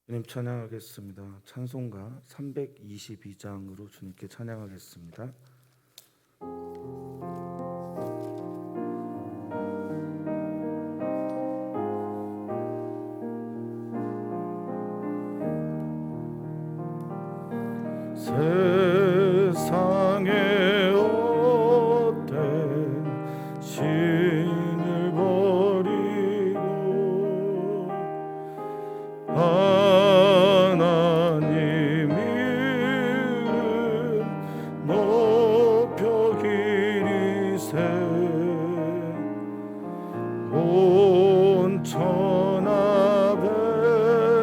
주님 찬양하겠습니다. 찬송가 322장으로 주님께 찬양하겠습니다. 세상에 헛된 신을 버리고 하나님 이름 높여 기리세 온 천하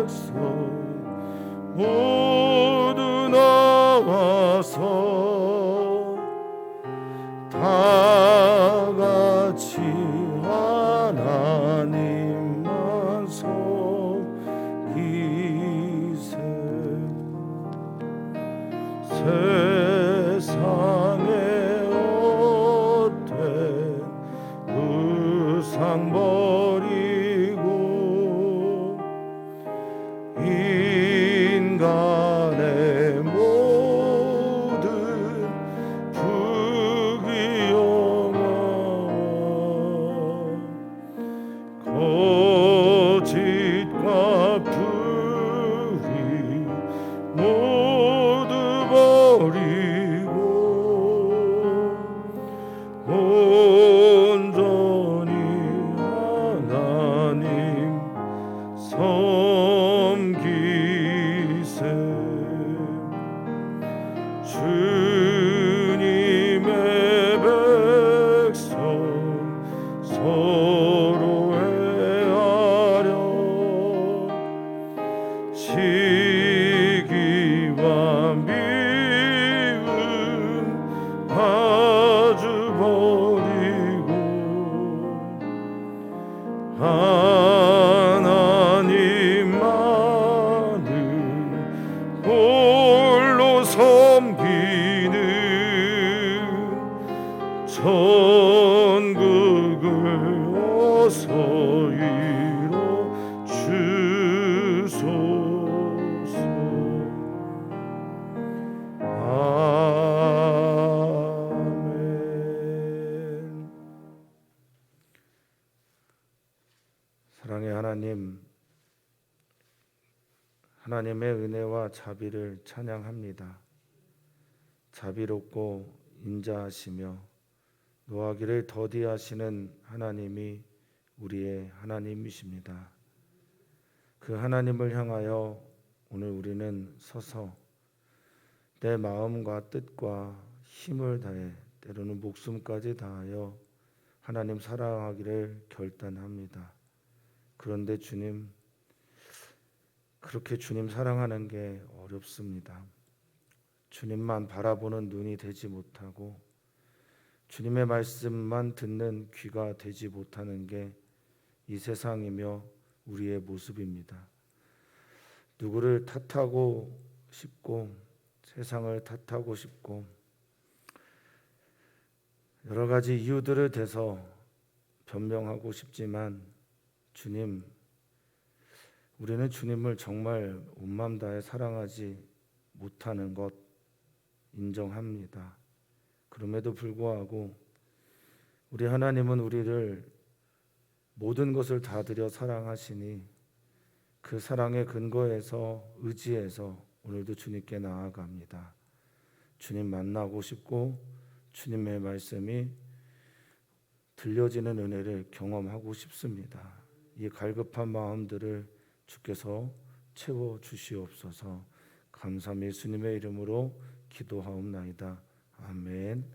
백성 모두 나와서 다 같이 하나님만 섬기세 세상에 헛된 우상 버리고 인간의 모든 부귀영화 거짓과 불의 모두 버리고 온전히 하나님 섬기세 주님의 백성 서로 헤아려 시기와 미움 아주 버리고 하나님만을 홀로 섬기는 천국을 어서 이뤄 주소서. 아멘. 사랑의 하나님, 하나님의 은혜와 자비를 찬양합니다. 자비롭고 인자하시며 노하기를 더디하시는 하나님이 우리의 하나님이십니다. 그 하나님을 향하여 오늘 우리는 서서 내 마음과 뜻과 힘을 다해 때로는 목숨까지 다하여 하나님 사랑하기를 결단합니다. 그런데 주님, 그렇게 주님 사랑하는 게 어렵습니다. 주님만 바라보는 눈이 되지 못하고 주님의 말씀만 듣는 귀가 되지 못하는 게 이 세상이며 우리의 모습입니다. 누구를 탓하고 싶고 세상을 탓하고 싶고 여러 가지 이유들을 대서 변명하고 싶지만 주님, 우리는 주님을 정말 온 마음 다해 사랑하지 못하는 것 인정합니다. 그럼에도 불구하고 우리 하나님은 우리를 모든 것을 다 드려 사랑하시니 그 사랑의 근거에서 의지해서 오늘도 주님께 나아갑니다. 주님 만나고 싶고 주님의 말씀이 들려지는 은혜를 경험하고 싶습니다. 이 갈급한 마음들을 주께서 채워 주시옵소서. 감사함 예수님의 이름으로 기도하옵나이다. 아멘.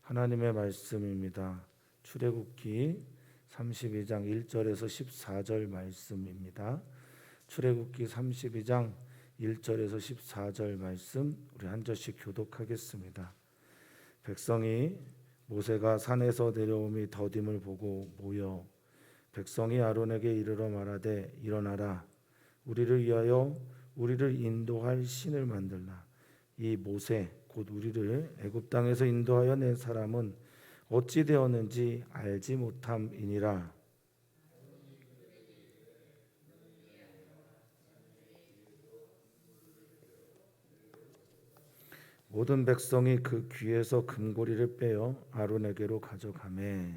하나님의 말씀입니다. 출애굽기 32장 1절에서 14절 말씀입니다. 출애굽기 32장 1절에서 14절 말씀 우리 한 절씩 교독하겠습니다. 백성이 모세가 산에서 내려오미 더딤을 보고 모여 백성이 아론에게 이르러 말하되 일어나라 우리를 위하여 우리를 인도할 신을 만들라. 이 모세 곧 우리를 애굽 땅에서 인도하여 낸 사람은 어찌 되었는지 알지 못함이니라. 모든 백성이 그 귀에서 금고리를 빼어 아론에게로 가져가매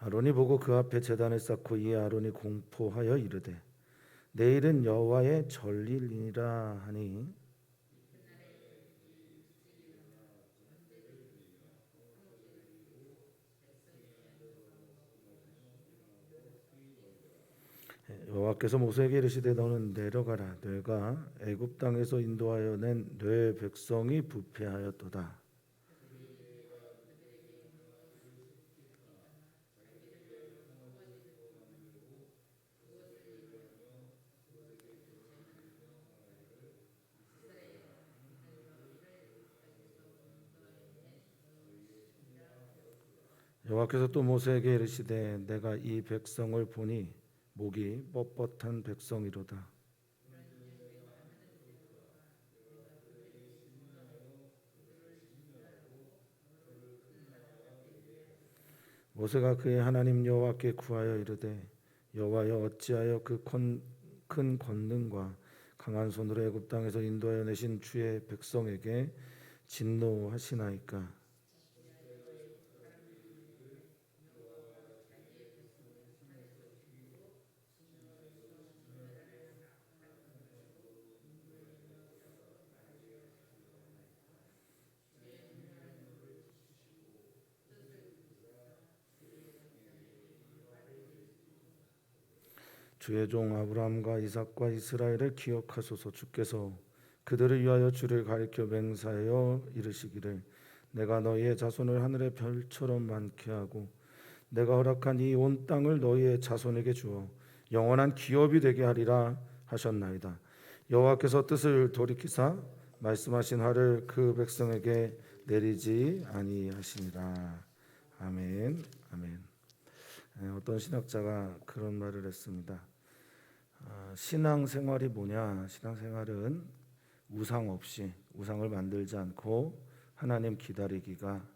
아론이 보고 그 앞에 제단을 쌓고 이에 아론이 공포하여 이르되 내일은 여호와의 절일이라 하니 여호와께서 모세에게 이르시되 너는 내려가라 내가 애굽 땅에서 인도하여 낸 내 백성이 부패하였도다. 여호와께서 또 모세에게 이르시되 내가 이 백성을 보니 목이 뻣뻣한 백성이로다. 모세가 그의 하나님 여호와께 구하여 이르되 여호와여 어찌하여 그 큰 권능과 강한 손으로 애굽 땅에서 인도하여 내신 주의 백성에게 진노하시나이까. 주의 종 아브라함과 이삭과 이스라엘을 기억하소서. 주께서 그들을 위하여 주를 가리켜 맹세하여 이르시기를 내가 너희의 자손을 하늘의 별처럼 많게 하고 내가 허락한 이 온 땅을 너희의 자손에게 주어 영원한 기업이 되게 하리라 하셨나이다. 여호와께서 뜻을 돌이키사 말씀하신 화를 그 백성에게 내리지 아니하시니라. 아멘. 아멘. 어떤 신학자가 그런 말을 했습니다. 신앙생활이 뭐냐? 신앙생활은 우상 없이 우상을 만들지 않고 하나님 기다리기가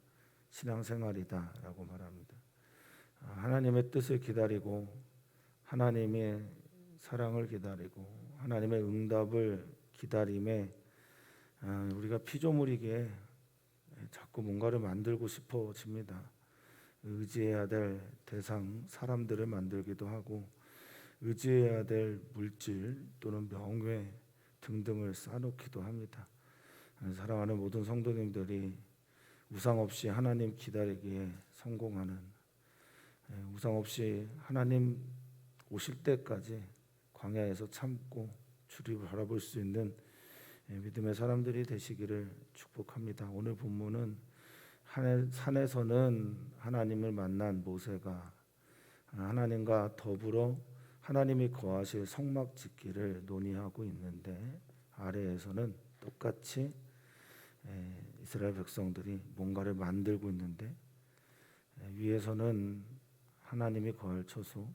신앙생활이다라고 말합니다. 하나님의 뜻을 기다리고 하나님의 사랑을 기다리고 하나님의 응답을 기다림에 우리가 피조물이기에 자꾸 뭔가를 만들고 싶어집니다. 의지해야 될 대상, 사람들을 만들기도 하고 의지해야 될 물질 또는 명예 등등을 쌓아놓기도 합니다. 사랑하는 모든 성도님들이 우상 없이 하나님 기다리기에 성공하는, 우상 없이 하나님 오실 때까지 광야에서 참고 주를 바라볼 수 있는 믿음의 사람들이 되시기를 축복합니다. 오늘 본문은 산에서는 하나님을 만난 모세가 하나님과 더불어 하나님이 거하실 성막 짓기를 논의하고 있는데 아래에서는 똑같이 이스라엘 백성들이 뭔가를 만들고 있는데 위에서는 하나님이 거할 처소,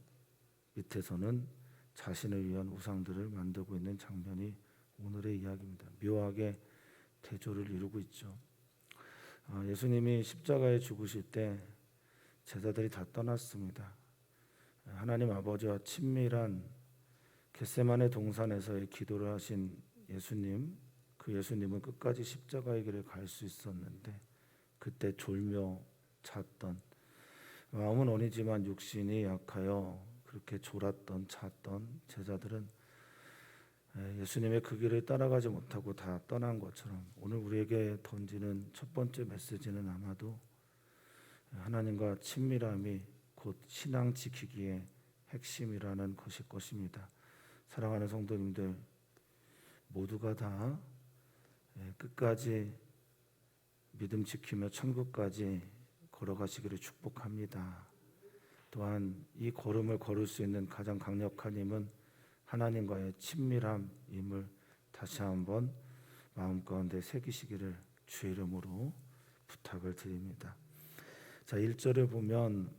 밑에서는 자신을 위한 우상들을 만들고 있는 장면이 오늘의 이야기입니다. 묘하게 대조를 이루고 있죠. 예수님이 십자가에 죽으실 때 제자들이 다 떠났습니다. 하나님 아버지와 친밀한 겟세마네 동산에서의 기도를 하신 예수님, 그 예수님은 끝까지 십자가의 길을 갈 수 있었는데 그때 졸며 잤던, 마음은 어리지만 육신이 약하여 그렇게 졸았던 잤던 제자들은 예수님의 그 길을 따라가지 못하고 다 떠난 것처럼 오늘 우리에게 던지는 첫 번째 메시지는 아마도 하나님과 친밀함이 곧 신앙 지키기의 핵심이라는 것일 것입니다. 사랑하는 성도님들 모두가 다 끝까지 믿음 지키며 천국까지 걸어가시기를 축복합니다. 또한 이 걸음을 걸을 수 있는 가장 강력한 힘은 하나님과의 친밀함임을 다시 한번 마음 가운데 새기시기를 주의 이름으로 부탁을 드립니다. 자, 1절을 보면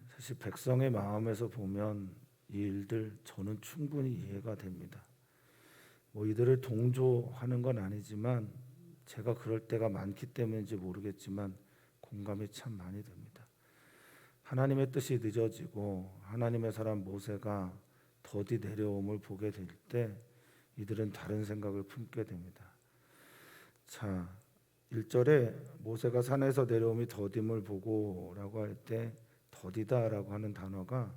사실 백성의 마음에서 보면 이 일들 저는 충분히 이해가 됩니다. 뭐 이들을 동조하는 건 아니지만 제가 그럴 때가 많기 때문인지 모르겠지만 공감이 참 많이 됩니다. 하나님의 뜻이 늦어지고 하나님의 사람 모세가 더디 내려옴을 보게 될 때 이들은 다른 생각을 품게 됩니다. 자, 1절에 모세가 산에서 내려옴이 더딤을 보고라고 할 때 더디다라고 하는 단어가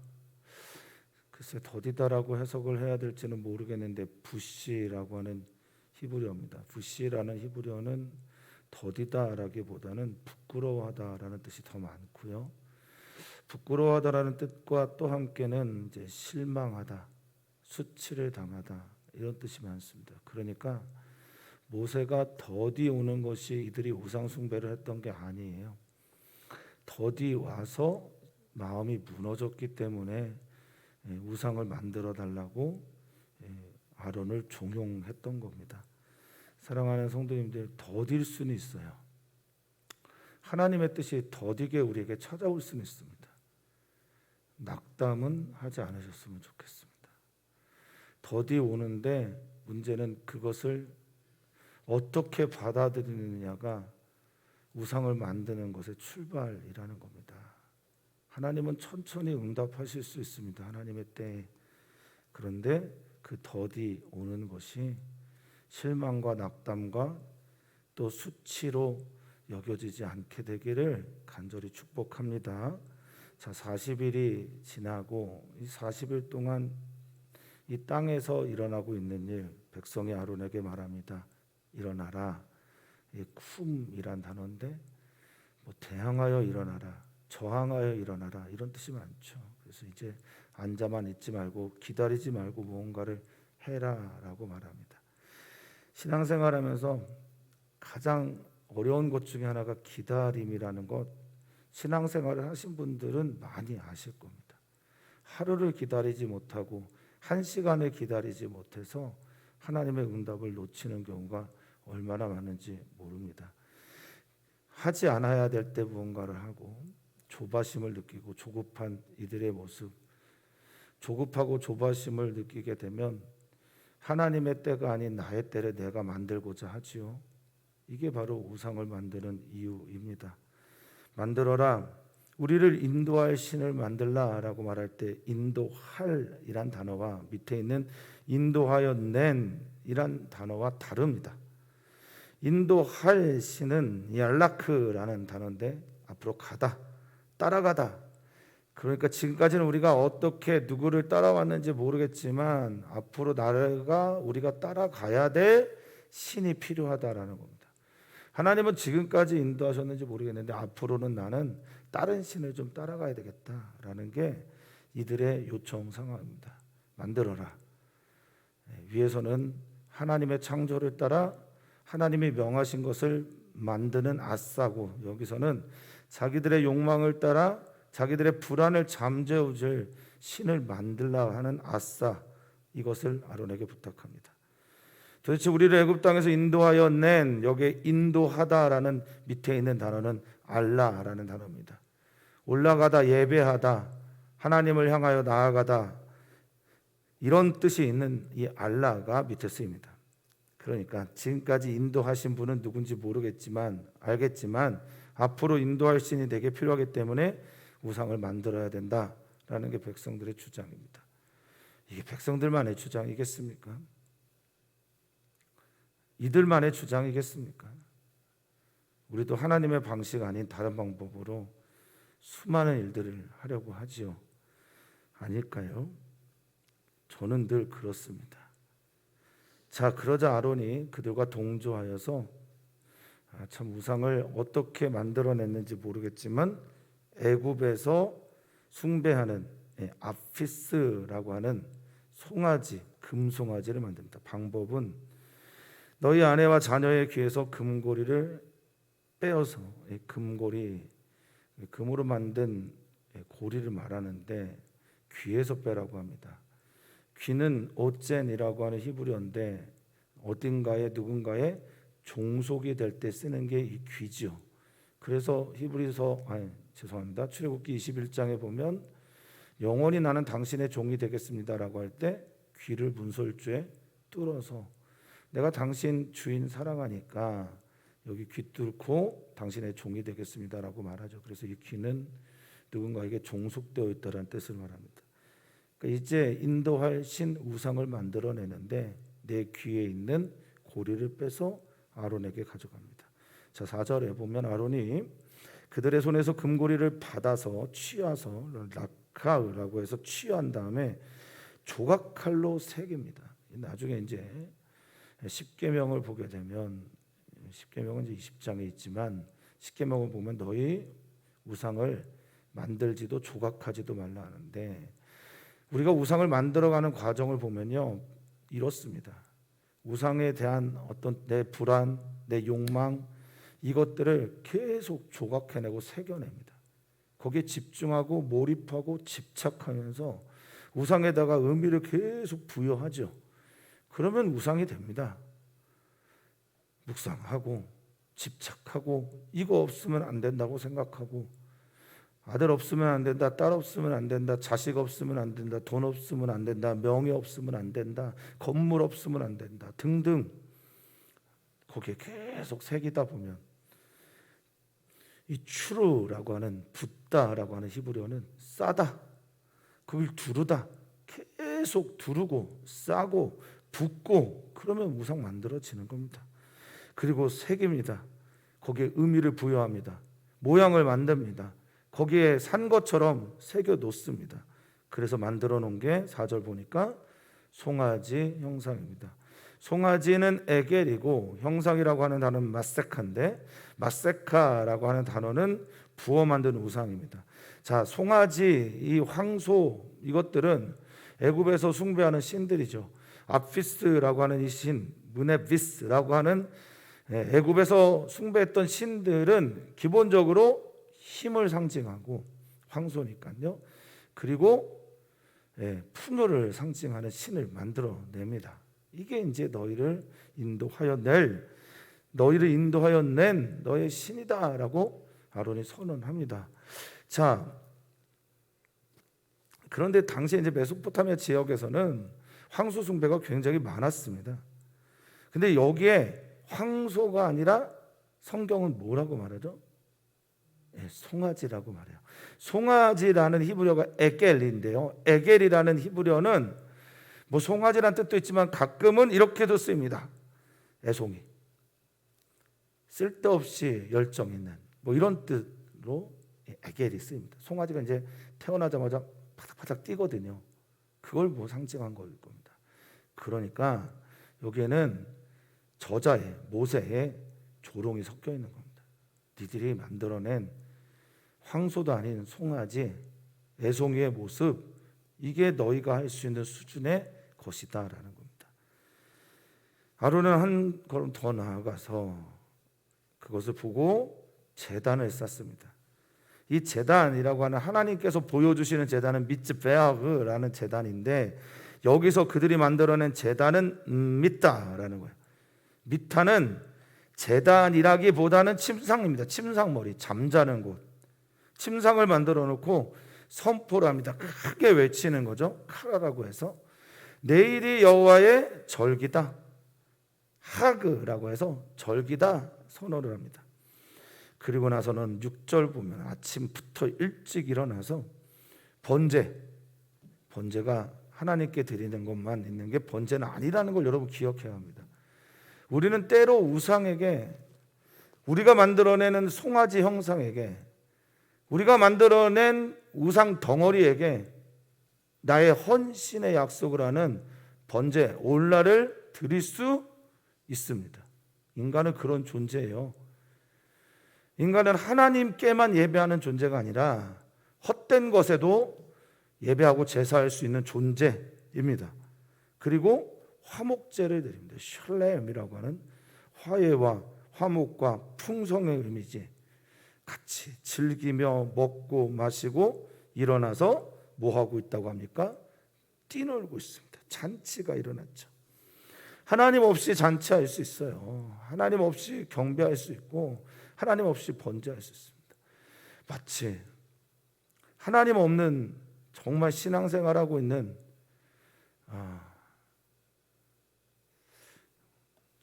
글쎄 더디다라고 해석을 해야 될지는 모르겠는데 부시라고 하는 히브리어입니다. 부시라는 히브리어는 더디다라기보다는 부끄러워하다라는 뜻이 더 많고요. 부끄러워하다라는 뜻과 또 함께는 이제 실망하다, 수치를 당하다 이런 뜻이 많습니다. 그러니까 모세가 더디 오는 것이 이들이 우상 숭배를 했던 게 아니에요. 더디 와서 마음이 무너졌기 때문에 우상을 만들어 달라고 아론을 종용했던 겁니다. 사랑하는 성도님들, 더딜 수는 있어요. 하나님의 뜻이 더디게 우리에게 찾아올 수는 있습니다. 낙담은 하지 않으셨으면 좋겠습니다. 더디 오는데 문제는 그것을 어떻게 받아들이느냐가 우상을 만드는 것의 출발이라는 겁니다. 하나님은 천천히 응답하실 수 있습니다. 하나님의 때에. 그런데 그 더디 오는 것이 실망과 낙담과 또 수치로 여겨지지 않게 되기를 간절히 축복합니다. 자, 40일이 지나고 이 40일 동안 이 땅에서 일어나고 있는 일, 백성이 아론에게 말합니다. 일어나라. 이 쿰이란 단어인데 뭐 대항하여 일어나라, 저항하여 일어나라 이런 뜻이 많죠. 그래서 이제 앉아만 있지 말고 기다리지 말고 무언가를 해라라고 말합니다. 신앙생활하면서 가장 어려운 것 중에 하나가 기다림이라는 것, 신앙생활을 하신 분들은 많이 아실 겁니다. 하루를 기다리지 못하고 1시간을 기다리지 못해서 하나님의 응답을 놓치는 경우가 얼마나 많은지 모릅니다. 하지 않아야 될 때 무언가를 하고 조바심을 느끼고 조급한 이들의 모습, 조급하고 조바심을 느끼게 되면 하나님의 때가 아닌 나의 때를 내가 만들고자 하지요. 이게 바로 우상을 만드는 이유입니다. 만들어라, 우리를 인도할 신을 만들라라고 말할 때 인도할이란 단어와 밑에 있는 인도하여 낸이란 단어와 다릅니다. 인도할 신은 얄라크라는 단어인데 앞으로 가다, 따라가다. 그러니까 지금까지는 우리가 어떻게 누구를 따라왔는지 모르겠지만 앞으로 나라가 우리가 따라가야 될 신이 필요하다라는 겁니다. 하나님은 지금까지 인도하셨는지 모르겠는데 앞으로는 나는 다른 신을 좀 따라가야 되겠다라는 게 이들의 요청 상황입니다. 만들어라. 위에서는 하나님의 창조를 따라 하나님이 명하신 것을 만드는 아싸고, 여기서는 자기들의 욕망을 따라 자기들의 불안을 잠재워줄 신을 만들라 하는 아싸, 이것을 아론에게 부탁합니다. 도대체 우리를 애굽 땅에서 인도하여 낸, 여기에 인도하다라는 밑에 있는 단어는 알라라는 단어입니다. 올라가다, 예배하다, 하나님을 향하여 나아가다, 이런 뜻이 있는 이 알라가 밑에 쓰입니다. 그러니까 지금까지 인도하신 분은 누군지 모르겠지만 알겠지만 앞으로 인도할 신이 내게 필요하기 때문에 우상을 만들어야 된다라는 게 백성들의 주장입니다. 이게 백성들만의 주장이겠습니까? 이들만의 주장이겠습니까? 우리도 하나님의 방식 아닌 다른 방법으로 수많은 일들을 하려고 하지요. 아닐까요? 저는 늘 그렇습니다. 자, 그러자 아론이 그들과 동조하여서 참 우상을 어떻게 만들어냈는지 모르겠지만 애굽에서 숭배하는 아피스라고 하는 송아지, 금송아지를 만듭니다. 방법은 너희 아내와 자녀의 귀에서 금고리를 빼어서, 금고리, 금으로 만든 고리를 말하는데 귀에서 빼라고 합니다. 귀는 오젠이라고 하는 히브리어인데 어딘가에 누군가의 종속이 될 때 쓰는 게 이 귀죠. 그래서 출애굽기 21장에 보면 영원히 나는 당신의 종이 되겠습니다라고 할 때 귀를 문설주에 뚫어서 내가 당신 주인 사랑하니까 여기 귀 뚫고 당신의 종이 되겠습니다라고 말하죠. 그래서 이 귀는 누군가에게 종속되어 있다는 뜻을 말합니다. 그러니까 이제 인도할 신 우상을 만들어내는데 내 귀에 있는 고리를 빼서 아론에게 가져갑니다. 자, 4절에 보면 아론이 그들의 손에서 금고리를 받아서 취하서 락카라고 해서 취한 다음에 조각칼로 새깁니다. 나중에 이제 십계명을 보게 되면 십계명은 이제 20장에 있지만 십계명을 보면 너희 우상을 만들지도 조각하지도 말라 하는데 우리가 우상을 만들어가는 과정을 보면요 이렇습니다. 우상에 대한 어떤 내 불안, 내 욕망 이것들을 계속 조각해내고 새겨냅니다. 거기에 집중하고 몰입하고 집착하면서 우상에다가 의미를 계속 부여하죠. 그러면 우상이 됩니다. 묵상하고 집착하고 이거 없으면 안 된다고 생각하고 아들 없으면 안 된다, 딸 없으면 안 된다, 자식 없으면 안 된다, 돈 없으면 안 된다, 명예 없으면 안 된다, 건물 없으면 안 된다 등등 거기에 계속 새기다 보면 이 추르라고 하는 붓다라고 하는 히브리어는 싸다, 그걸 두르다, 계속 두르고 싸고 붓고 그러면 우상 만들어지는 겁니다. 그리고 새깁니다. 거기에 의미를 부여합니다. 모양을 만듭니다. 거기에 산 것처럼 새겨 놓습니다. 그래서 만들어 놓은 게 4절 보니까 송아지 형상입니다. 송아지는 에겔이고 형상이라고 하는 단어는 마세카인데 마세카라고 하는 단어는 부어 만든 우상입니다. 자, 송아지, 이 황소 이것들은 애굽에서 숭배하는 신들이죠. 아피스라고 하는 이 신, 무네비스라고 하는 애굽에서 숭배했던 신들은 기본적으로 힘을 상징하고 황소니까요. 그리고 푸누를 상징하는 신을 만들어냅니다. 이게 이제 너희를 인도하여 낸 너의 신이다라고 아론이 선언합니다. 자, 그런데 당시 이제 메소포타미아 지역에서는 황소 숭배가 굉장히 많았습니다. 근데 여기에 황소가 아니라 성경은 뭐라고 말하죠? 송아지라고 말해요. 송아지라는 히브리어가 에겔인데요. 에겔이라는 히브리어는 뭐 송아지란 뜻도 있지만 가끔은 이렇게도 쓰입니다. 애송이. 쓸데없이 열정 있는 뭐 이런 뜻으로 에겔이 쓰입니다. 송아지가 이제 태어나자마자 파닥파닥 뛰거든요. 그걸 뭐 상징한 걸 겁니다. 그러니까 여기에는 저자의 모세의 조롱이 섞여 있는 겁니다. 니들이 만들어낸 황소도 아닌 송아지, 애송이의 모습 이게 너희가 할 수 있는 수준의 것이다라는 겁니다. 아론은 한 걸음 더 나아가서 그것을 보고 제단을 쌓습니다. 이 제단이라고 하는 하나님께서 보여주시는 제단은 미츠베아그라는 제단인데 여기서 그들이 만들어낸 제단은 미타라는 거예요. 미타는 제단이라기보다는 침상입니다. 침상머리, 잠자는 곳. 침상을 만들어 놓고 선포를 합니다. 크게 외치는 거죠. 카라라고 해서 내일이 여호와의 절기다. 하그라고 해서 절기다 선언을 합니다. 그리고 나서는 6절 보면 아침부터 일찍 일어나서 번제가 하나님께 드리는 것만 있는 게 번제는 아니라는 걸 여러분 기억해야 합니다. 우리는 때로 우상에게, 우리가 만들어내는 송아지 형상에게, 우리가 만들어낸 우상 덩어리에게 나의 헌신의 약속을 하는 번제, 올라를 드릴 수 있습니다. 인간은 그런 존재예요. 인간은 하나님께만 예배하는 존재가 아니라 헛된 것에도 예배하고 제사할 수 있는 존재입니다. 그리고 화목제를 드립니다. 샬렘이라고 하는 화해와 화목과 풍성의 의미지. 같이 즐기며 먹고 마시고 일어나서 뭐 하고 있다고 합니까? 뛰놀고 있습니다. 잔치가 일어났죠. 하나님 없이 잔치할 수 있어요. 하나님 없이 경배할 수 있고 하나님 없이 번제할 수 있습니다. 마치 하나님 없는 정말 신앙생활하고 있는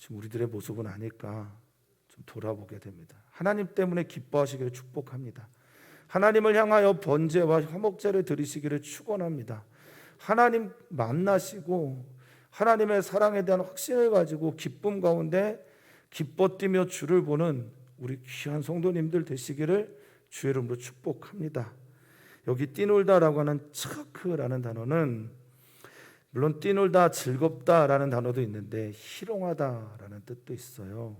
지금 우리들의 모습은 아닐까 좀 돌아보게 됩니다. 하나님 때문에 기뻐하시기를 축복합니다. 하나님을 향하여 번제와 화목제를 드리시기를 축원합니다. 하나님 만나시고 하나님의 사랑에 대한 확신을 가지고 기쁨 가운데 기뻐 뛰며 주를 보는 우리 귀한 성도님들 되시기를 주의 이름으로 축복합니다. 여기 뛰놀다라고 하는 츠카크라는 단어는 물론 뛰놀다 즐겁다라는 단어도 있는데 희롱하다라는 뜻도 있어요.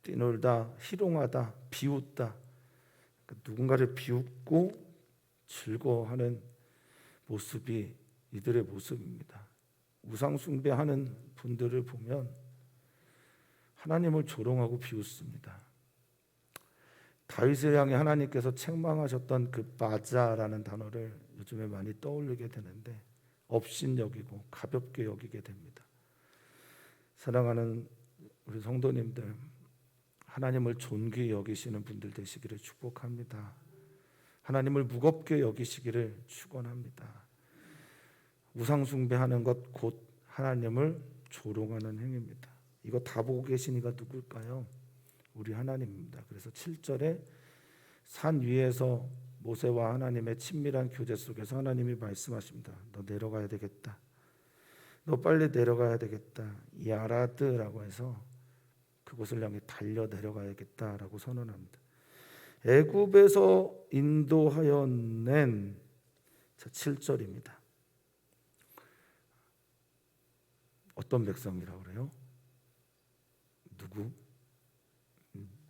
뛰놀다, 희롱하다, 비웃다. 그러니까 누군가를 비웃고 즐거워하는 모습이 이들의 모습입니다. 우상 숭배하는 분들을 보면 하나님을 조롱하고 비웃습니다. 다윗을 향해 하나님께서 책망하셨던 그 바자라는 단어를 요즘에 많이 떠올리게 되는데 업신여기고 가볍게 여기게 됩니다. 사랑하는 우리 성도님들, 하나님을 존귀히 여기시는 분들 되시기를 축복합니다. 하나님을 무겁게 여기시기를 축원합니다. 우상 숭배하는 것 곧 하나님을 조롱하는 행위입니다. 이거 다 보고 계신 이가 누굴까요? 우리 하나님입니다. 그래서 7절에 산 위에서 모세와 하나님의 친밀한 교제 속에서 하나님이 말씀하십니다. 너 내려가야 되겠다. 너 빨리 내려가야 되겠다. 이 아라드라고 해서 그곳을 향해 달려 내려가야겠다라고 선언합니다. 애굽에서 인도하여 낸 7절입니다. 어떤 백성이라고 그래요? 누구?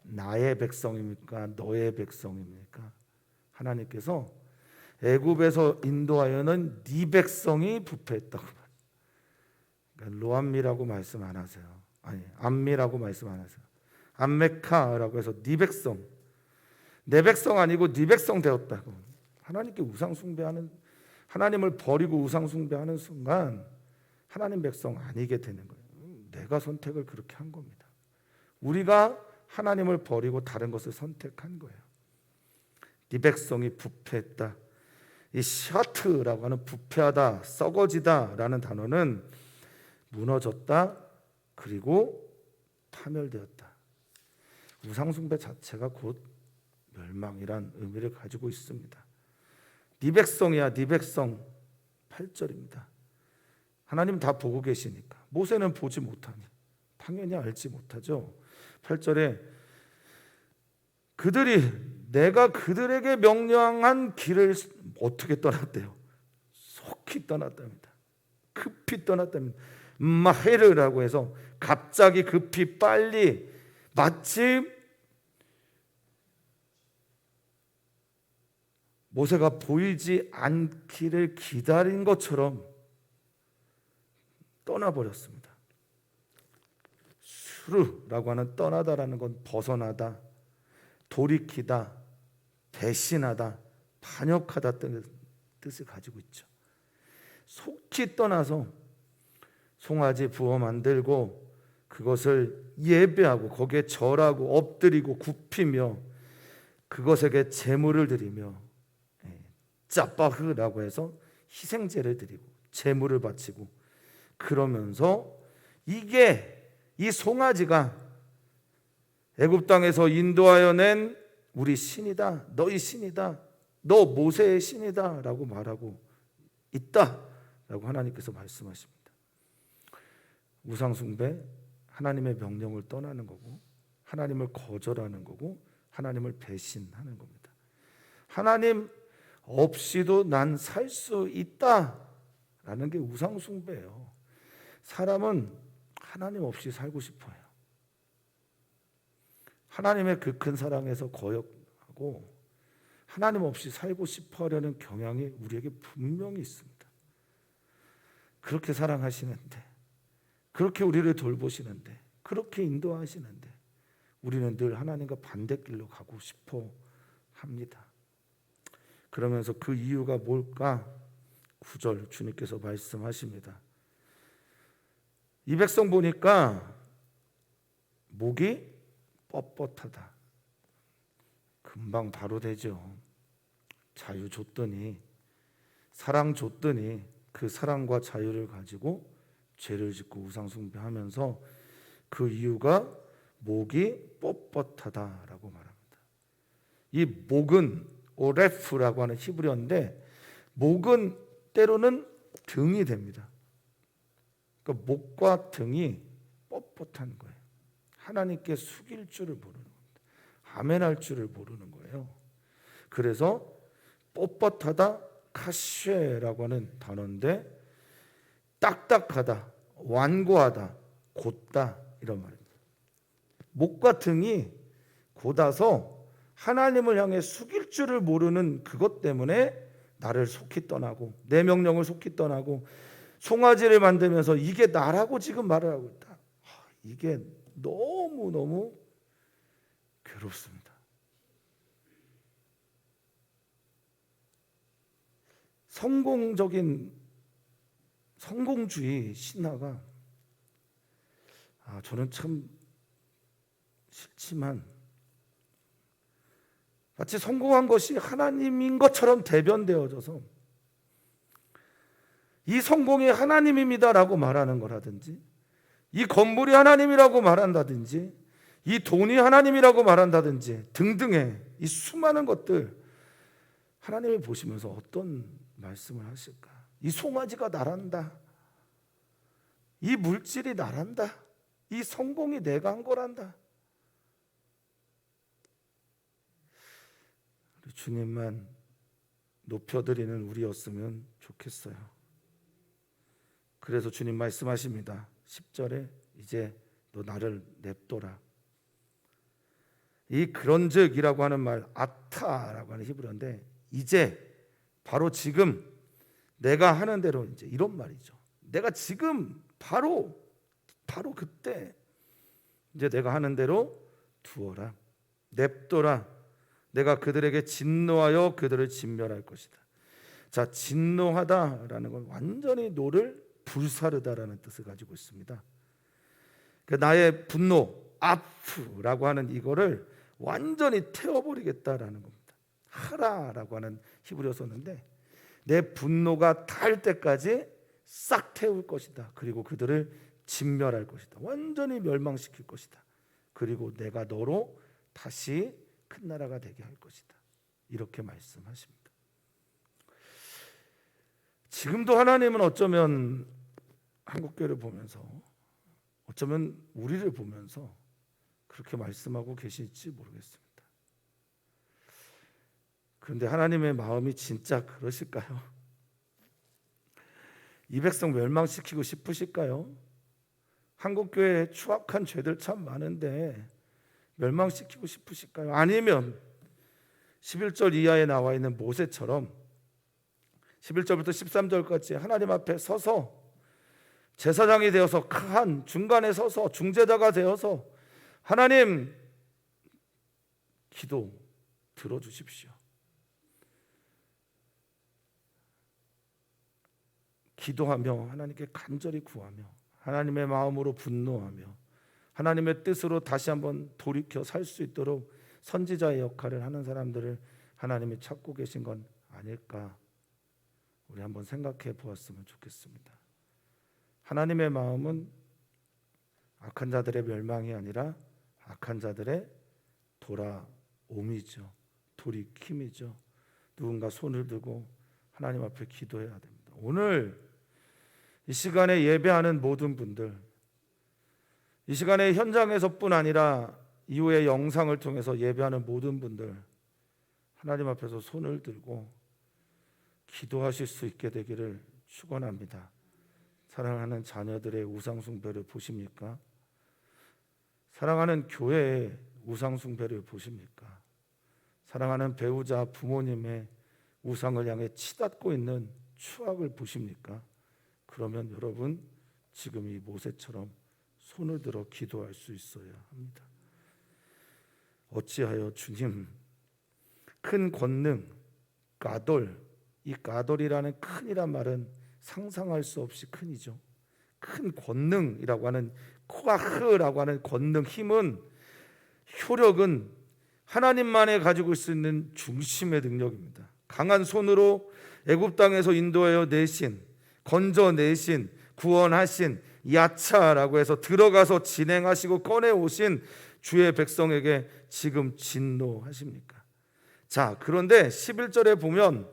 나의 백성입니까? 너의 백성입니까? 하나님께서 애굽에서 인도하여는 네 백성이 부패했다고. 그러니까 로암미라고 말씀 안 하세요. 아니, 암미라고 말씀 안 하세요. 암메카라고 해서 네 백성, 내 백성 아니고 네 백성 되었다고. 하나님께 우상 숭배하는, 하나님을 버리고 우상 숭배하는 순간 하나님 백성 아니게 되는 거예요. 내가 선택을 그렇게 한 겁니다. 우리가 하나님을 버리고 다른 것을 선택한 거예요. 네 백성이 부패했다. 이 샤트라고 하는 부패하다, 썩어지다라는 단어는 무너졌다, 그리고 파멸되었다. 우상숭배 자체가 곧 멸망이란 의미를 가지고 있습니다. 네 백성이야, 네 백성. 8절입니다. 하나님 다 보고 계시니까. 모세는 보지 못하니 당연히 알지 못하죠. 8절에 그들이 내가 그들에게 명령한 길을 어떻게 떠났대요? 속히 떠났답니다. 급히 떠났답니다. 마헤르라고 해서 갑자기 급히 빨리, 마치 모세가 보이지 않기를 기다린 것처럼 떠나버렸습니다. 수르라고 하는 떠나다라는 건 벗어나다, 돌이키다, 배신하다, 반역하다 등의 뜻을 가지고 있죠. 속히 떠나서 송아지 부어 만들고 그것을 예배하고 거기에 절하고 엎드리고 굽히며 그것에게 제물을 드리며, 짜파흐라고 해서 희생제를 드리고 제물을 바치고, 그러면서 이 송아지가 애굽 땅에서 인도하여 낸 우리 신이다, 너희 신이다, 너 모세의 신이다 라고 말하고 있다라고 하나님께서 말씀하십니다. 우상숭배, 하나님의 명령을 떠나는 거고, 하나님을 거절하는 거고, 하나님을 배신하는 겁니다. 하나님 없이도 난 살 수 있다라는 게 우상숭배예요. 사람은 하나님 없이 살고 싶어요. 하나님의 그 큰 사랑에서 거역하고 하나님 없이 살고 싶어하려는 경향이 우리에게 분명히 있습니다. 그렇게 사랑하시는데, 그렇게 우리를 돌보시는데, 그렇게 인도하시는데 우리는 늘 하나님과 반대길로 가고 싶어 합니다. 그러면서 그 이유가 뭘까? 9절 주님께서 말씀하십니다. 이 백성 보니까 목이 뻣뻣하다. 금방 바로 되죠. 자유 줬더니, 사랑 줬더니 그 사랑과 자유를 가지고 죄를 짓고 우상 숭배하면서 그 이유가 목이 뻣뻣하다라고 말합니다. 이 목은 오레프라고 하는 히브리어인데 목은 때로는 등이 됩니다. 그러니까 목과 등이 뻣뻣한 거예요. 하나님께 숙일 줄을 모르는 겁니다. 아멘할 줄을 모르는 거예요. 그래서 뻣뻣하다 카쉐라고 하는 단어인데 딱딱하다, 완고하다, 곧다 이런 말입니다. 목과 등이 곧아서 하나님을 향해 숙일 줄을 모르는 그것 때문에 나를 속히 떠나고 내 명령을 속히 떠나고 송아지를 만들면서 이게 나라고 지금 말을 하고 있다. 이게 너무너무 괴롭습니다. 성공주의 신화가 저는 참 싫지만 마치 성공한 것이 하나님인 것처럼 대변되어져서 이 성공이 하나님입니다라고 말하는 거라든지 이 건물이 하나님이라고 말한다든지 이 돈이 하나님이라고 말한다든지 등등의 이 수많은 것들 하나님이 보시면서 어떤 말씀을 하실까? 이 송아지가 나란다. 이 물질이 나란다. 이 성공이 내가 한 거란다. 주님만 높여드리는 우리였으면 좋겠어요. 그래서 주님 말씀하십니다. 10절에 이제 너 나를 냅둬라. 이 그런즉이라고 하는 말 아타라고 하는 히브리어인데 이제 바로 지금 내가 하는 대로 이제 이런 말이죠. 내가 지금 바로 그때 이제 내가 하는 대로 두어라. 냅둬라. 내가 그들에게 진노하여 그들을 진멸할 것이다. 자, 진노하다라는 건 완전히 노를 불사르다라는 뜻을 가지고 있습니다. 그 나의 분노, 아프라고 하는 이거를 완전히 태워버리겠다라는 겁니다. 하라라고 하는 히브리어 썼는데 내 분노가 닿을 때까지 싹 태울 것이다. 그리고 그들을 진멸할 것이다. 완전히 멸망시킬 것이다. 그리고 내가 너로 다시 큰 나라가 되게 할 것이다. 이렇게 말씀하십니다. 지금도 하나님은 어쩌면 한국교회를 보면서 어쩌면 우리를 보면서 그렇게 말씀하고 계실지 모르겠습니다. 그런데 하나님의 마음이 진짜 그러실까요? 이 백성 멸망시키고 싶으실까요? 한국교회에 추악한 죄들 참 많은데 멸망시키고 싶으실까요? 아니면 11절 이하에 나와 있는 모세처럼 11절부터 13절까지 하나님 앞에 서서 제사장이 되어서 칸 중간에 서서 중재자가 되어서 하나님 기도 들어주십시오. 기도하며 하나님께 간절히 구하며 하나님의 마음으로 분노하며 하나님의 뜻으로 다시 한번 돌이켜 살 수 있도록 선지자의 역할을 하는 사람들을 하나님이 찾고 계신 건 아닐까? 우리 한번 생각해 보았으면 좋겠습니다. 하나님의 마음은 악한 자들의 멸망이 아니라 악한 자들의 돌아옴이죠. 돌이킴이죠. 누군가 손을 들고 하나님 앞에 기도해야 됩니다. 오늘 이 시간에 예배하는 모든 분들, 이 시간에 현장에서뿐 아니라 이후에 영상을 통해서 예배하는 모든 분들 하나님 앞에서 손을 들고 기도하실 수 있게 되기를 축원합니다. 사랑하는 자녀들의 우상 숭배를 보십니까? 사랑하는 교회의 우상 숭배를 보십니까? 사랑하는 배우자 부모님의 우상을 향해 치닫고 있는 추악을 보십니까? 그러면 여러분 지금 이 모세처럼 손을 들어 기도할 수 있어야 합니다. 어찌하여 주님 큰 권능 가돌, 이 가돌이라는 큰이란 말은 상상할 수 없이 큰이죠. 큰 권능이라고 하는 코아흐라고 하는 권능, 힘은, 효력은 하나님만이 가지고 있는 중심의 능력입니다. 강한 손으로 애굽 땅에서 인도하여 내신, 건져내신, 구원하신 야차라고 해서 들어가서 진행하시고 꺼내 오신 주의 백성에게 지금 진노하십니까? 자, 그런데 11절에 보면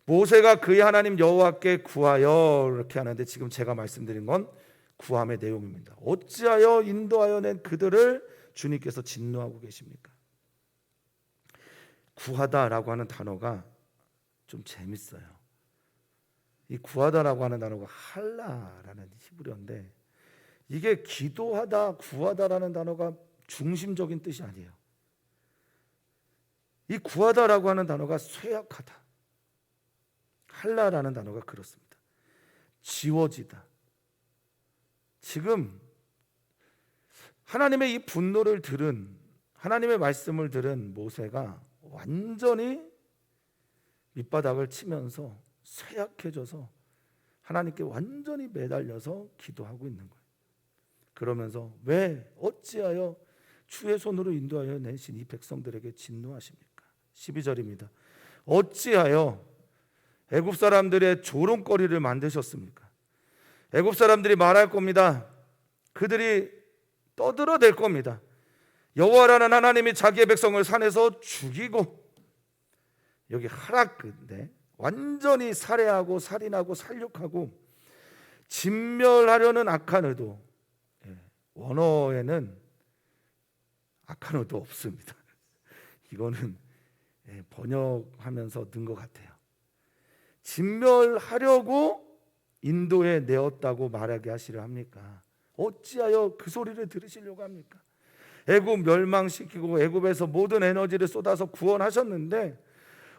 모세가 그의 하나님 여호와께 구하여 이렇게 하는데, 지금 제가 말씀드린 건 구함의 내용입니다. 어찌하여 인도하여 낸 그들을 주님께서 진노하고 계십니까? 구하다라고 하는 단어가 좀 재밌어요. 이 구하다라고 하는 단어가 할라라는 히브리어인데, 이게 기도하다, 구하다라는 단어가 중심적인 뜻이 아니에요. 이 구하다라고 하는 단어가 쇠약하다, 할라라는 단어가 그렇습니다. 지워지다. 지금 하나님의 이 분노를 들은, 하나님의 말씀을 들은 모세가 완전히 밑바닥을 치면서 쇠약해져서 하나님께 완전히 매달려서 기도하고 있는 거예요. 그러면서 왜 어찌하여 주의 손으로 인도하여 내신 이 백성들에게 진노하십니까? 12절입니다. 어찌하여 애굽 사람들의 조롱거리를 만드셨습니까? 애굽 사람들이 말할 겁니다. 그들이 떠들어댈 겁니다. 여호와라는 하나님이 자기의 백성을 산에서 죽이고, 여기 하락인데 완전히 살해하고 살인하고 살육하고 진멸하려는 악한 의도, 원어에는 악한 의도 없습니다. 이거는 번역하면서 넣은 것 같아요. 진멸하려고 인도에 내었다고 말하게 하시려 합니까? 어찌하여 그 소리를 들으시려고 합니까? 애굽 멸망시키고 애굽에서 모든 에너지를 쏟아서 구원하셨는데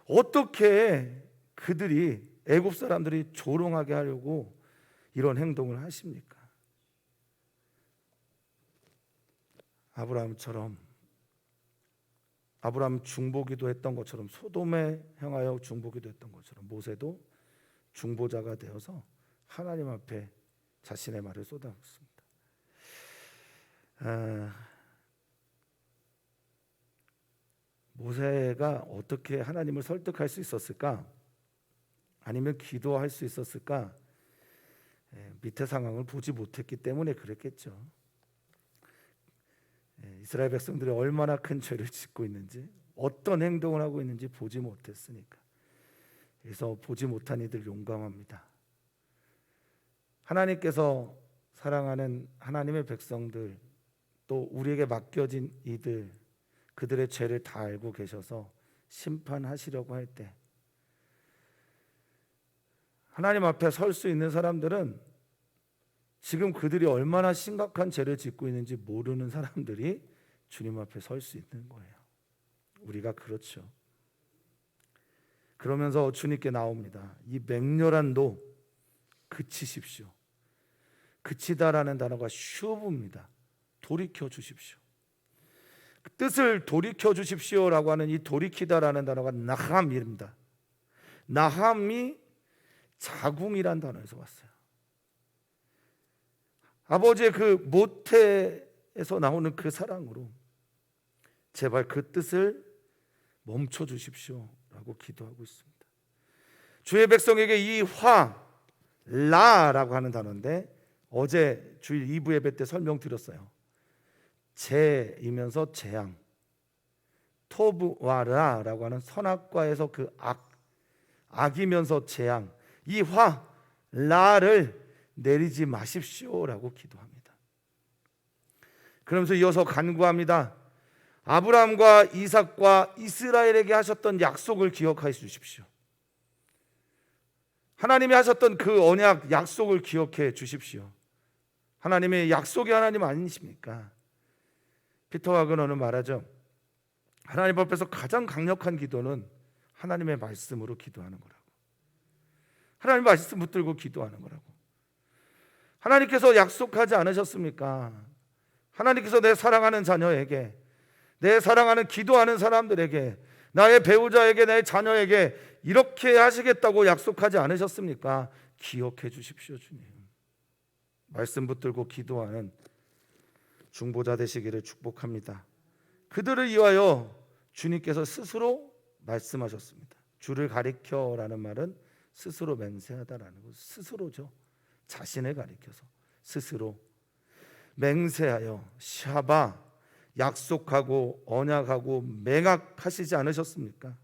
어떻게 그들이, 애굽 사람들이 조롱하게 하려고 이런 행동을 하십니까? 아브라함처럼, 아브라함 중보기도 했던 것처럼, 소돔에 향하여 중보기도 했던 것처럼 모세도 중보자가 되어서 하나님 앞에 자신의 말을 쏟아붓습니다. 모세가 어떻게 하나님을 설득할 수 있었을까? 아니면 기도할 수 있었을까? 밑에 상황을 보지 못했기 때문에 그랬겠죠. 이스라엘 백성들이 얼마나 큰 죄를 짓고 있는지, 어떤 행동을 하고 있는지 보지 못했으니까. 그래서 보지 못한 이들 용감합니다. 하나님께서 사랑하는 하나님의 백성들, 또 우리에게 맡겨진 이들, 그들의 죄를 다 알고 계셔서 심판하시려고 할 때 하나님 앞에 설 수 있는 사람들은 지금 그들이 얼마나 심각한 죄를 짓고 있는지 모르는 사람들이 주님 앞에 설 수 있는 거예요. 우리가 그렇죠. 그러면서 주님께 나옵니다. 이 맹렬한 노 그치십시오. 그치다라는 단어가 슈브입니다. 돌이켜 주십시오. 그 뜻을 돌이켜 주십시오라고 하는 이 돌이키다라는 단어가 나함입니다. 나함이 자궁이란 단어에서 왔어요. 아버지의 그 모태에서 나오는 그 사랑으로 제발 그 뜻을 멈춰 주십시오라고 기도하고 있습니다. 주의 백성에게 이 라라고 하는 단어인데, 어제 주일 2부 예배 때 설명드렸어요. 재이면서 재앙, 토브와라라고 하는 선악과에서 그 악이면서 재앙, 이 라를 내리지 마십시오라고 기도합니다. 그러면서 이어서 간구합니다. 아브라함과 이삭과 이스라엘에게 하셨던 약속을 기억하여 주십시오. 하나님이 하셨던 그 언약, 약속을 기억해 주십시오. 하나님의 약속의 하나님 아니십니까? 피터 와그너는 말하죠. 하나님 앞에서 가장 강력한 기도는 하나님의 말씀으로 기도하는 거라고. 하나님 말씀 붙들고 기도하는 거라고. 하나님께서 약속하지 않으셨습니까? 하나님께서 내 사랑하는 자녀에게, 내 사랑하는 기도하는 사람들에게, 나의 배우자에게, 내 자녀에게 이렇게 하시겠다고 약속하지 않으셨습니까? 기억해 주십시오, 주님. 말씀 붙들고 기도하는 중보자 되시기를 축복합니다. 그들을 위하여 주님께서 스스로 말씀하셨습니다. 주를 가리켜라는 말은 스스로 맹세하다라는 것, 스스로죠. 자신을 가리켜서 스스로 맹세하여 샤바 약속하고 언약하고 맹약하시지 않으셨습니까?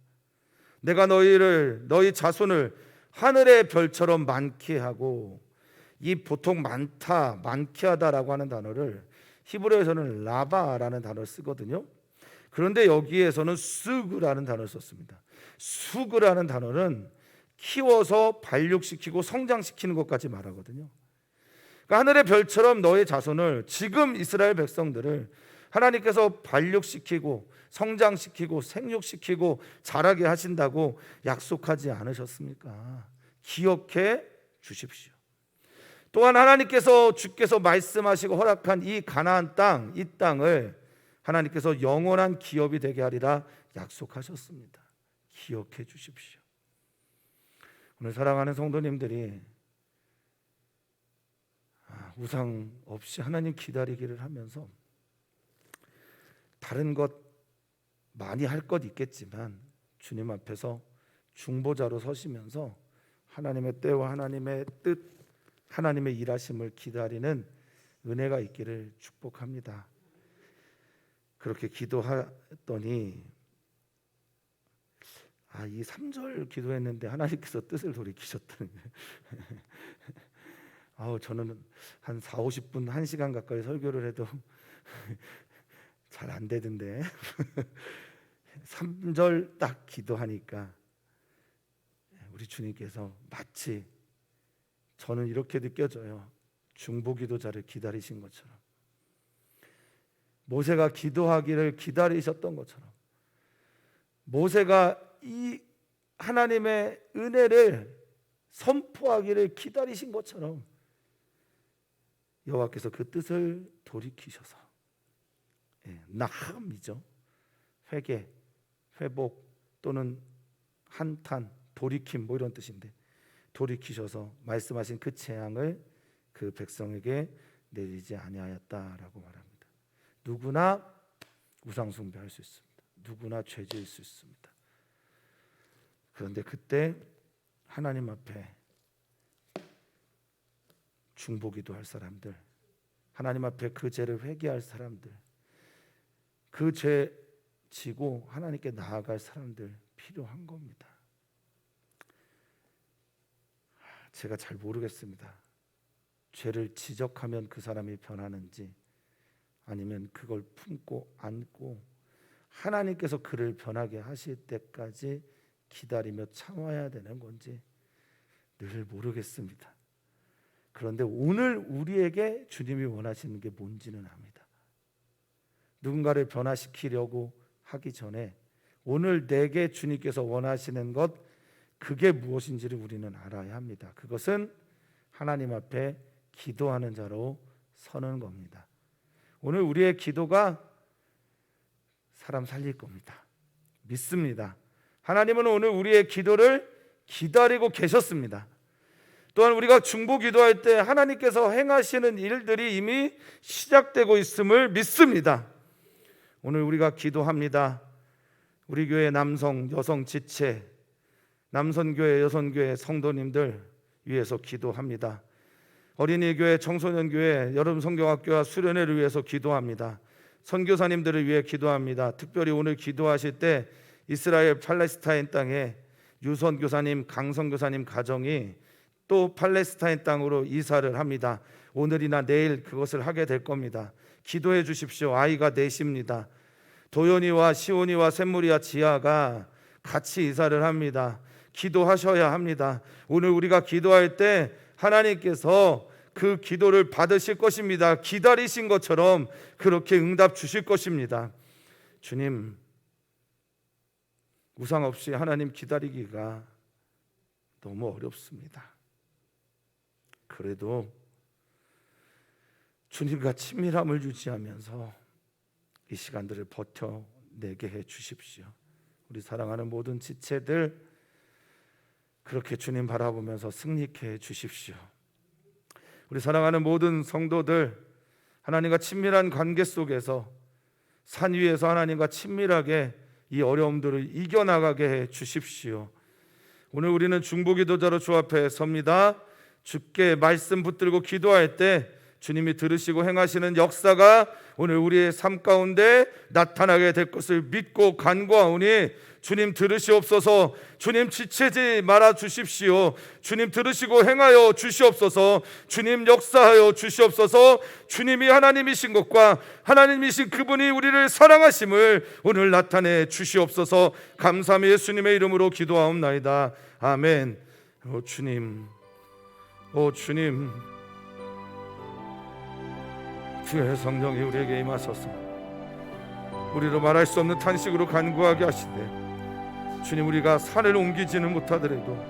내가 너희 자손을 하늘의 별처럼 많게 하고, 이 보통 많다, 많게 하다라고 하는 단어를 히브리어에서는 라바라는 단어를 쓰거든요. 그런데 여기에서는 수그라는 단어를 썼습니다. 수그라는 단어는 키워서 발육시키고 성장시키는 것까지 말하거든요. 그러니까 하늘의 별처럼 너의 자손을, 지금 이스라엘 백성들을 하나님께서 발육시키고 성장시키고 생육시키고 자라게 하신다고 약속하지 않으셨습니까? 기억해 주십시오. 또한 주께서 말씀하시고 허락한 이 가나안 땅, 이 땅을 하나님께서 영원한 기업이 되게 하리라 약속하셨습니다. 기억해 주십시오. 오늘 사랑하는 성도님들이 우상 없이 하나님 기다리기를 하면서 다른 것 많이 할 것 있겠지만 주님 앞에서 중보자로 서시면서 하나님의 때와 하나님의 뜻, 하나님의 일하심을 기다리는 은혜가 있기를 축복합니다. 그렇게 기도했더니 이 3절 기도했는데 하나님께서 뜻을 돌이키셨다는 저는 한 40-50분 1시간 가까이 설교를 해도 잘 안 되던데 3절 딱 기도하니까 우리 주님께서 마치, 저는 이렇게 느껴져요, 중보기도자를 기다리신 것처럼, 모세가 기도하기를 기다리셨던 것처럼, 모세가 이 하나님의 은혜를 선포하기를 기다리신 것처럼 여호와께서 그 뜻을 돌이키셔서, 나함이죠, 회개, 회복 또는 한탄, 돌이킴 이런 뜻인데, 돌이키셔서 말씀하신 그 재앙을 그 백성에게 내리지 아니하였다라고 말합니다. 누구나 우상 숭배할 수 있습니다. 누구나 죄 지을 수 있습니다. 그런데 그때 하나님 앞에 중보기도할 사람들, 하나님 앞에 그 죄를 회개할 사람들, 그 죄 지고 하나님께 나아갈 사람들 필요한 겁니다. 제가 잘 모르겠습니다. 죄를 지적하면 그 사람이 변하는지, 아니면 그걸 품고 안고 하나님께서 그를 변하게 하실 때까지 기다리며 참아야 되는 건지 늘 모르겠습니다. 그런데 오늘 우리에게 주님이 원하시는 게 뭔지는 압니다. 누군가를 변화시키려고 하기 전에 오늘 내게 주님께서 원하시는 것, 그게 무엇인지를 우리는 알아야 합니다. 그것은 하나님 앞에 기도하는 자로 서는 겁니다. 오늘 우리의 기도가 사람 살릴 겁니다. 믿습니다. 하나님은 오늘 우리의 기도를 기다리고 계셨습니다. 또한 우리가 중보 기도할 때 하나님께서 행하시는 일들이 이미 시작되고 있음을 믿습니다. 오늘 우리가 기도합니다. 우리 교회 남성, 여성 지체, 남선교회, 여선교회 성도님들 위해서 기도합니다. 어린이교회, 청소년교회, 여름 성경학교와 수련회를 위해서 기도합니다. 선교사님들을 위해 기도합니다. 특별히 오늘 기도하실 때 이스라엘 팔레스타인 땅에 유선 교사님, 강성 교사님 가정이 또 팔레스타인 땅으로 이사를 합니다. 오늘이나 내일 그것을 하게 될 겁니다. 기도해 주십시오. 아이가 넷입니다. 도연이와 시온이와 샘물이와 지아가 같이 이사를 합니다. 기도하셔야 합니다. 오늘 우리가 기도할 때 하나님께서 그 기도를 받으실 것입니다. 기다리신 것처럼 그렇게 응답 주실 것입니다. 주님, 우상 없이 하나님 기다리기가 너무 어렵습니다. 그래도 주님과 친밀함을 유지하면서 이 시간들을 버텨내게 해 주십시오. 우리 사랑하는 모든 지체들 그렇게 주님 바라보면서 승리케 해 주십시오. 우리 사랑하는 모든 성도들, 하나님과 친밀한 관계 속에서 산 위에서 하나님과 친밀하게 이 어려움들을 이겨나가게 해 주십시오. 오늘 우리는 중보기도자로 주 앞에 섭니다. 주께 말씀 붙들고 기도할 때 주님이 들으시고 행하시는 역사가 오늘 우리의 삶 가운데 나타나게 될 것을 믿고 간구하오니 주님 들으시옵소서. 주님 지체지 말아 주십시오. 주님 들으시고 행하여 주시옵소서. 주님 역사하여 주시옵소서. 주님이 하나님이신 것과 하나님이신 그분이 우리를 사랑하심을 오늘 나타내 주시옵소서. 감사함이 예수님의 이름으로 기도하옵나이다. 아멘. 오 주님, 오 주님, 주의 성령이 우리에게 임하소서. 우리로 말할 수 없는 탄식으로 간구하게 하시되 주님, 우리가 산을 옮기지는 못하더라도